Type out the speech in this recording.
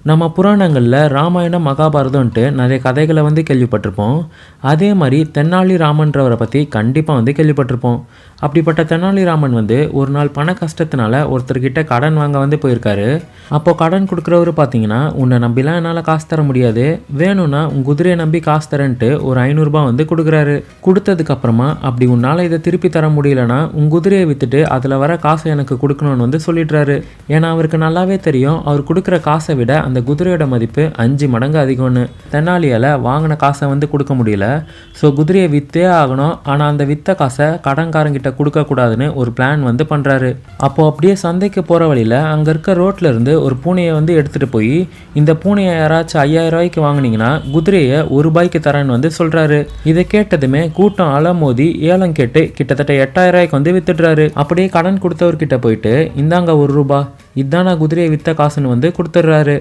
நம்ம புராணங்களில் ராமாயணம் மகாபாரதம்ன்ட்டு நிறைய கதைகளை கேள்விப்பட்டிருப்போம். அதே மாதிரி தென்னாலிராமன்றவரை பற்றி கண்டிப்பாக கேள்விப்பட்டிருப்போம். அப்படிப்பட்ட தென்னாலிராமன் ஒரு நாள் பண கஷ்டத்தினால ஒருத்தர்கிட்ட கடன் வாங்க போயிருக்காரு. அப்போ கடன் கொடுக்குறவரு பார்த்தீங்கன்னா, உன்னை நம்பிலாம் என்னால் காசு தர முடியாது, வேணும்னா உன் குதிரையை நம்பி காசு தரேன்ட்டு ஒரு 500 ரூபாய் கொடுக்குறாரு. கொடுத்ததுக்கப்புறமா அப்படி உன்னால் இதை திருப்பி தர முடியலன்னா உன் குதிரையை விற்றுட்டு அதில் வர காசை எனக்கு கொடுக்கணும்னு சொல்லிடுறாரு. ஏன்னா அவருக்கு நல்லாவே தெரியும், அவர் கொடுக்குற காசை விட அந்த குதிரையோட மதிப்பு 5 மடங்கு அதிகம்னு. தென்னாலியால் வாங்கின காசை கொடுக்க முடியல. ஸோ குதிரையை விற்றே ஆகணும். ஆனால் அந்த விற்ற காசை கடன்காரங்கிட்ட கொடுக்கக்கூடாதுன்னு ஒரு பிளான் பண்ணுறாரு. அப்போது அப்படியே சந்தைக்கு போகிற வழியில் அங்கே இருக்க ரோட்டில் இருந்து ஒரு பூனையை எடுத்துகிட்டு போய், இந்த பூனையை யாராச்சும் 5000 ரூபாய்க்கு வாங்கினீங்கன்னா குதிரையை 1 ரூபாய்க்கு தரேன்னு சொல்கிறாரு. இதை கேட்டதுமே கூட்டம் அலமோதி ஏலம் கேட்டு கிட்டத்தட்ட 8000 ரூபாய்க்கு வித்துடுறாரு. அப்படியே கடன் கொடுத்தவர்கிட்ட போயிட்டு, இந்தாங்க 1 ரூபாய், இதான் நான் குதிரையை விற்ற காசுன்னு கொடுத்துட்றாரு.